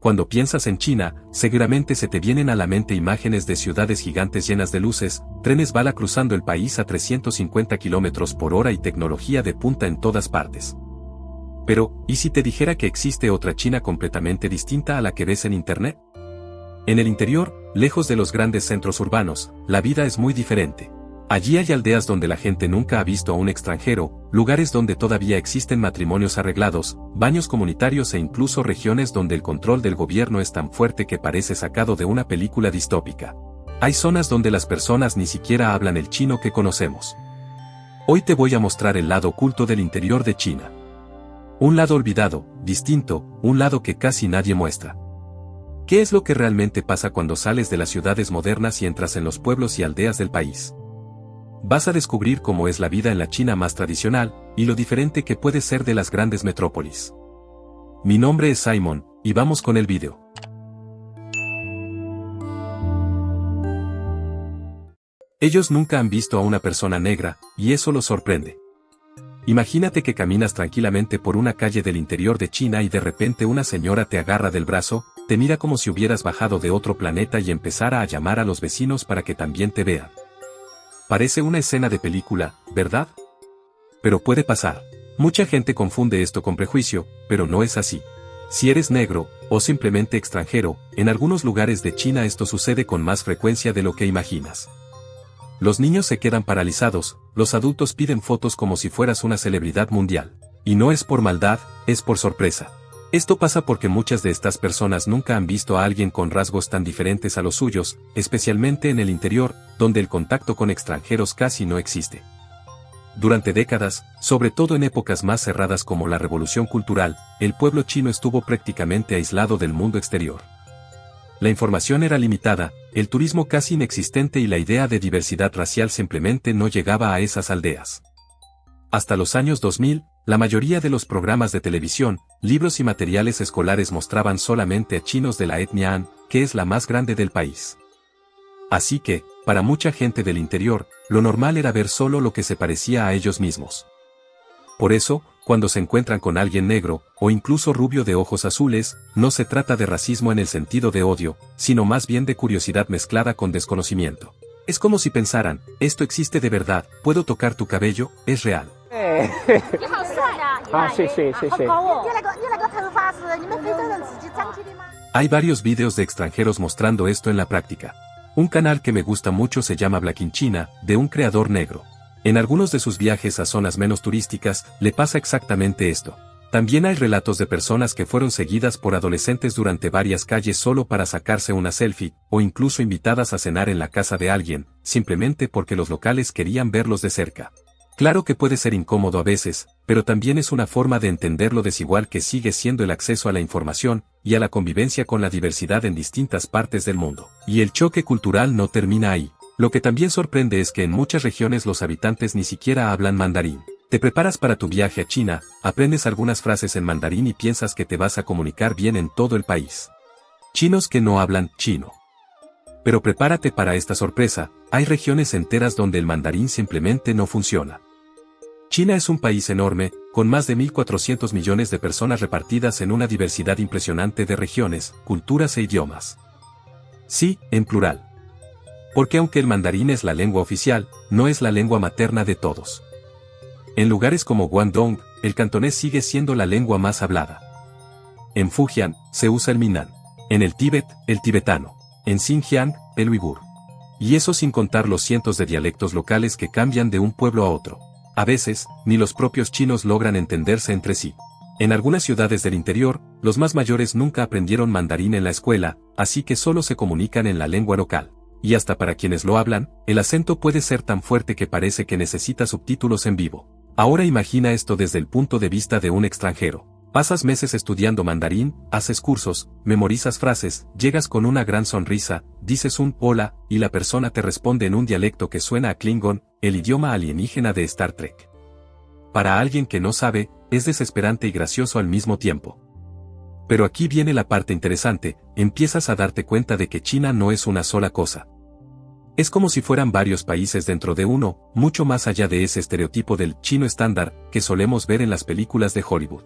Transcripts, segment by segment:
Cuando piensas en China, seguramente se te vienen a la mente imágenes de ciudades gigantes llenas de luces, trenes bala cruzando el país a 350 km por hora y tecnología de punta en todas partes. Pero, ¿y si te dijera que existe otra China completamente distinta a la que ves en Internet? En el interior, lejos de los grandes centros urbanos, la vida es muy diferente. Allí hay aldeas donde la gente nunca ha visto a un extranjero, lugares donde todavía existen matrimonios arreglados, baños comunitarios e incluso regiones donde el control del gobierno es tan fuerte que parece sacado de una película distópica. Hay zonas donde las personas ni siquiera hablan el chino que conocemos. Hoy te voy a mostrar el lado oculto del interior de China. Un lado olvidado, distinto, un lado que casi nadie muestra. ¿Qué es lo que realmente pasa cuando sales de las ciudades modernas y entras en los pueblos y aldeas del país? Vas a descubrir cómo es la vida en la China más tradicional, y lo diferente que puede ser de las grandes metrópolis. Mi nombre es Simon, y vamos con el vídeo. Ellos nunca han visto a una persona negra, y eso los sorprende. Imagínate que caminas tranquilamente por una calle del interior de China y de repente una señora te agarra del brazo, te mira como si hubieras bajado de otro planeta y empezara a llamar a los vecinos para que también te vean. Parece una escena de película, ¿verdad? Pero puede pasar. Mucha gente confunde esto con prejuicio, pero no es así. Si eres negro, o simplemente extranjero, en algunos lugares de China esto sucede con más frecuencia de lo que imaginas. Los niños se quedan paralizados, los adultos piden fotos como si fueras una celebridad mundial. Y no es por maldad, es por sorpresa. Esto pasa porque muchas de estas personas nunca han visto a alguien con rasgos tan diferentes a los suyos, especialmente en el interior, donde el contacto con extranjeros casi no existe. Durante décadas, sobre todo en épocas más cerradas como la Revolución Cultural, el pueblo chino estuvo prácticamente aislado del mundo exterior. La información era limitada, el turismo casi inexistente y la idea de diversidad racial simplemente no llegaba a esas aldeas. Hasta los años 2000, la mayoría de los programas de televisión, libros y materiales escolares mostraban solamente a chinos de la etnia Han, que es la más grande del país. Así que, para mucha gente del interior, lo normal era ver solo lo que se parecía a ellos mismos. Por eso, cuando se encuentran con alguien negro, o incluso rubio de ojos azules, no se trata de racismo en el sentido de odio, sino más bien de curiosidad mezclada con desconocimiento. Es como si pensaran, esto existe de verdad, puedo tocar tu cabello, es real. Hay varios vídeos de extranjeros mostrando esto en la práctica. Un canal que me gusta mucho se llama Black in China, de un creador negro. En algunos de sus viajes a zonas menos turísticas, le pasa exactamente esto. También hay relatos de personas que fueron seguidas por adolescentes durante varias calles solo para sacarse una selfie, o incluso invitadas a cenar en la casa de alguien, simplemente porque los locales querían verlos de cerca. Claro que puede ser incómodo a veces, pero también es una forma de entender lo desigual que sigue siendo el acceso a la información, y a la convivencia con la diversidad en distintas partes del mundo. Y el choque cultural no termina ahí. Lo que también sorprende es que en muchas regiones los habitantes ni siquiera hablan mandarín. Te preparas para tu viaje a China, aprendes algunas frases en mandarín y piensas que te vas a comunicar bien en todo el país. Chinos que no hablan chino. Pero prepárate para esta sorpresa, hay regiones enteras donde el mandarín simplemente no funciona. China es un país enorme, con más de 1.400 millones de personas repartidas en una diversidad impresionante de regiones, culturas e idiomas. Sí, en plural. Porque aunque el mandarín es la lengua oficial, no es la lengua materna de todos. En lugares como Guangdong, el cantonés sigue siendo la lengua más hablada. En Fujian, se usa el Minnan. En el Tíbet, el tibetano. En Xinjiang, el uigur. Y eso sin contar los cientos de dialectos locales que cambian de un pueblo a otro. A veces, ni los propios chinos logran entenderse entre sí. En algunas ciudades del interior, los más mayores nunca aprendieron mandarín en la escuela, así que solo se comunican en la lengua local. Y hasta para quienes lo hablan, el acento puede ser tan fuerte que parece que necesita subtítulos en vivo. Ahora imagina esto desde el punto de vista de un extranjero. Pasas meses estudiando mandarín, haces cursos, memorizas frases, llegas con una gran sonrisa, dices un hola, y la persona te responde en un dialecto que suena a Klingon, el idioma alienígena de Star Trek. Para alguien que no sabe, es desesperante y gracioso al mismo tiempo. Pero aquí viene la parte interesante, empiezas a darte cuenta de que China no es una sola cosa. Es como si fueran varios países dentro de uno, mucho más allá de ese estereotipo del chino estándar que solemos ver en las películas de Hollywood.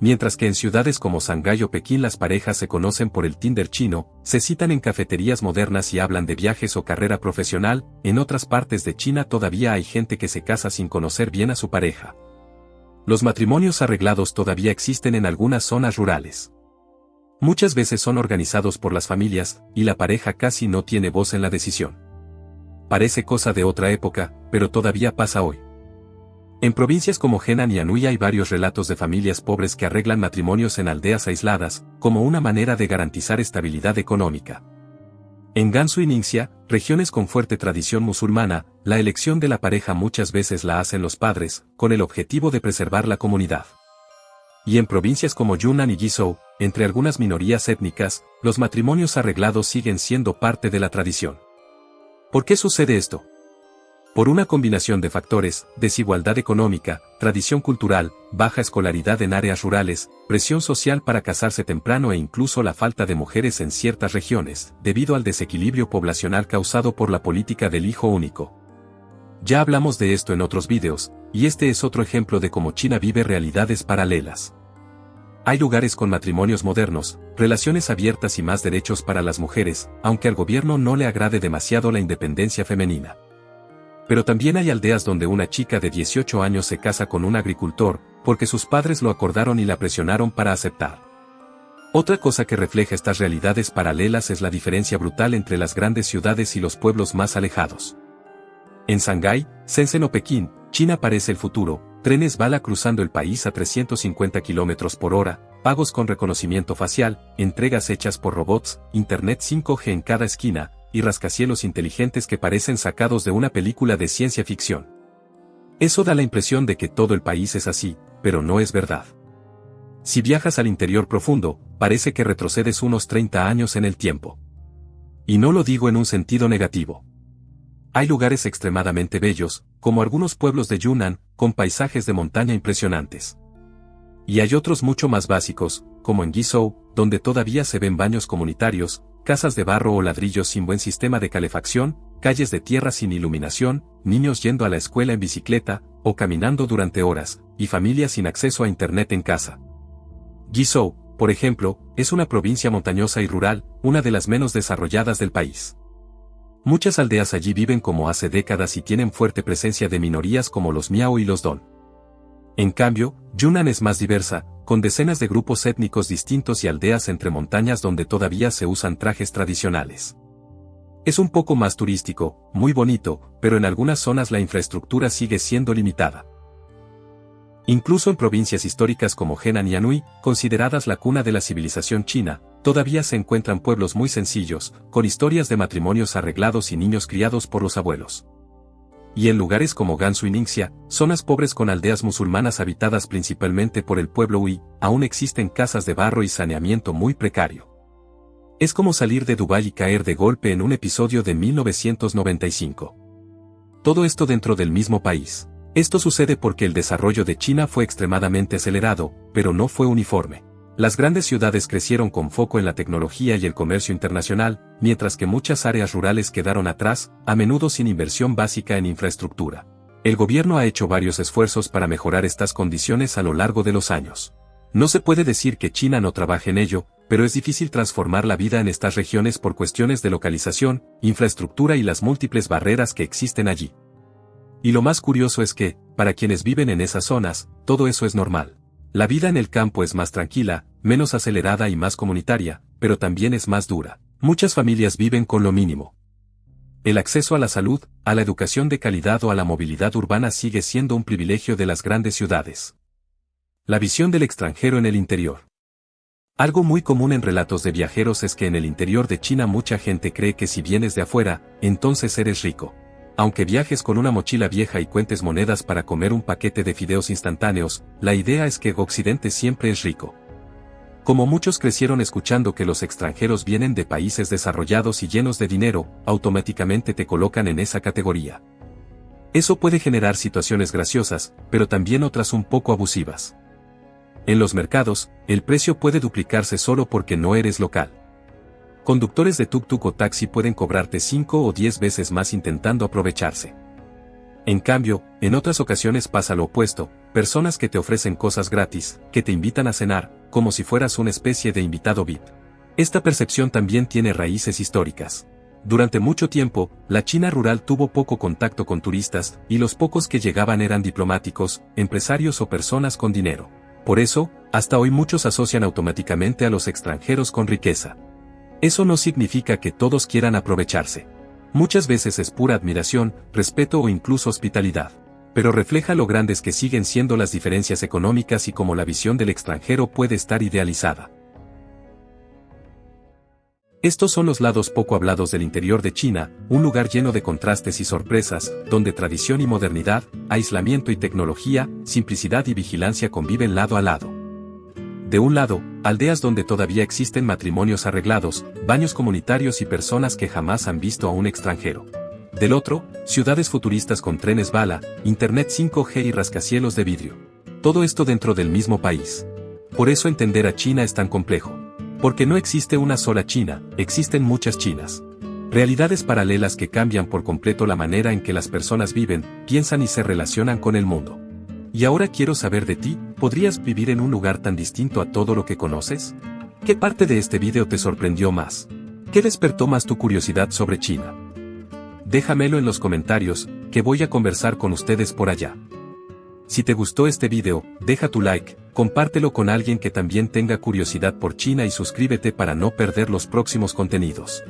Mientras que en ciudades como Shanghái o Pekín las parejas se conocen por el Tinder chino, se citan en cafeterías modernas y hablan de viajes o carrera profesional, en otras partes de China todavía hay gente que se casa sin conocer bien a su pareja. Los matrimonios arreglados todavía existen en algunas zonas rurales. Muchas veces son organizados por las familias, y la pareja casi no tiene voz en la decisión. Parece cosa de otra época, pero todavía pasa hoy. En provincias como Henan y Anhui hay varios relatos de familias pobres que arreglan matrimonios en aldeas aisladas, como una manera de garantizar estabilidad económica. En Gansu y Ningxia, regiones con fuerte tradición musulmana, la elección de la pareja muchas veces la hacen los padres, con el objetivo de preservar la comunidad. Y en provincias como Yunnan y Guizhou, entre algunas minorías étnicas, los matrimonios arreglados siguen siendo parte de la tradición. ¿Por qué sucede esto? Por una combinación de factores: desigualdad económica, tradición cultural, baja escolaridad en áreas rurales, presión social para casarse temprano e incluso la falta de mujeres en ciertas regiones, debido al desequilibrio poblacional causado por la política del hijo único. Ya hablamos de esto en otros vídeos, y este es otro ejemplo de cómo China vive realidades paralelas. Hay lugares con matrimonios modernos, relaciones abiertas y más derechos para las mujeres, aunque al gobierno no le agrade demasiado la independencia femenina. Pero también hay aldeas donde una chica de 18 años se casa con un agricultor, porque sus padres lo acordaron y la presionaron para aceptar. Otra cosa que refleja estas realidades paralelas es la diferencia brutal entre las grandes ciudades y los pueblos más alejados. En Shanghái, Shenzhen o Pekín, China parece el futuro: trenes bala cruzando el país a 350 km por hora, pagos con reconocimiento facial, entregas hechas por robots, internet 5G en cada esquina, y rascacielos inteligentes que parecen sacados de una película de ciencia ficción. Eso da la impresión de que todo el país es así, pero no es verdad. Si viajas al interior profundo, parece que retrocedes unos 30 años en el tiempo. Y no lo digo en un sentido negativo. Hay lugares extremadamente bellos, como algunos pueblos de Yunnan, con paisajes de montaña impresionantes. Y hay otros mucho más básicos, como en Guizhou, donde todavía se ven baños comunitarios, casas de barro o ladrillos sin buen sistema de calefacción, calles de tierra sin iluminación, niños yendo a la escuela en bicicleta, o caminando durante horas, y familias sin acceso a internet en casa. Guizhou, por ejemplo, es una provincia montañosa y rural, una de las menos desarrolladas del país. Muchas aldeas allí viven como hace décadas y tienen fuerte presencia de minorías como los Miao y los Don. En cambio, Yunnan es más diversa, con decenas de grupos étnicos distintos y aldeas entre montañas donde todavía se usan trajes tradicionales. Es un poco más turístico, muy bonito, pero en algunas zonas la infraestructura sigue siendo limitada. Incluso en provincias históricas como Henan y Anhui, consideradas la cuna de la civilización china, todavía se encuentran pueblos muy sencillos, con historias de matrimonios arreglados y niños criados por los abuelos. Y en lugares como Gansu y Ningxia, zonas pobres con aldeas musulmanas habitadas principalmente por el pueblo Hui, aún existen casas de barro y saneamiento muy precario. Es como salir de Dubái y caer de golpe en un episodio de 1995. Todo esto dentro del mismo país. Esto sucede porque el desarrollo de China fue extremadamente acelerado, pero no fue uniforme. Las grandes ciudades crecieron con foco en la tecnología y el comercio internacional, mientras que muchas áreas rurales quedaron atrás, a menudo sin inversión básica en infraestructura. El gobierno ha hecho varios esfuerzos para mejorar estas condiciones a lo largo de los años. No se puede decir que China no trabaje en ello, pero es difícil transformar la vida en estas regiones por cuestiones de localización, infraestructura y las múltiples barreras que existen allí. Y lo más curioso es que, para quienes viven en esas zonas, todo eso es normal. La vida en el campo es más tranquila, menos acelerada y más comunitaria, pero también es más dura. Muchas familias viven con lo mínimo. El acceso a la salud, a la educación de calidad o a la movilidad urbana sigue siendo un privilegio de las grandes ciudades. La visión del extranjero en el interior. Algo muy común en relatos de viajeros es que en el interior de China mucha gente cree que si vienes de afuera, entonces eres rico. Aunque viajes con una mochila vieja y cuentes monedas para comer un paquete de fideos instantáneos, la idea es que Occidente siempre es rico. Como muchos crecieron escuchando que los extranjeros vienen de países desarrollados y llenos de dinero, automáticamente te colocan en esa categoría. Eso puede generar situaciones graciosas, pero también otras un poco abusivas. En los mercados, el precio puede duplicarse solo porque no eres local. Conductores de tuk-tuk o taxi pueden cobrarte 5 o 10 veces más intentando aprovecharse. En cambio, en otras ocasiones pasa lo opuesto, personas que te ofrecen cosas gratis, que te invitan a cenar, como si fueras una especie de invitado VIP. Esta percepción también tiene raíces históricas. Durante mucho tiempo, la China rural tuvo poco contacto con turistas, y los pocos que llegaban eran diplomáticos, empresarios o personas con dinero. Por eso, hasta hoy muchos asocian automáticamente a los extranjeros con riqueza. Eso no significa que todos quieran aprovecharse. Muchas veces es pura admiración, respeto o incluso hospitalidad. Pero refleja lo grandes que siguen siendo las diferencias económicas y cómo la visión del extranjero puede estar idealizada. Estos son los lados poco hablados del interior de China, un lugar lleno de contrastes y sorpresas, donde tradición y modernidad, aislamiento y tecnología, simplicidad y vigilancia conviven lado a lado. De un lado, aldeas donde todavía existen matrimonios arreglados, baños comunitarios y personas que jamás han visto a un extranjero. Del otro, ciudades futuristas con trenes bala, internet 5G y rascacielos de vidrio. Todo esto dentro del mismo país. Por eso entender a China es tan complejo. Porque no existe una sola China, existen muchas Chinas. Realidades paralelas que cambian por completo la manera en que las personas viven, piensan y se relacionan con el mundo. Y ahora quiero saber de ti, ¿podrías vivir en un lugar tan distinto a todo lo que conoces? ¿Qué parte de este video te sorprendió más? ¿Qué despertó más tu curiosidad sobre China? Déjamelo en los comentarios, que voy a conversar con ustedes por allá. Si te gustó este video, deja tu like, compártelo con alguien que también tenga curiosidad por China y suscríbete para no perder los próximos contenidos.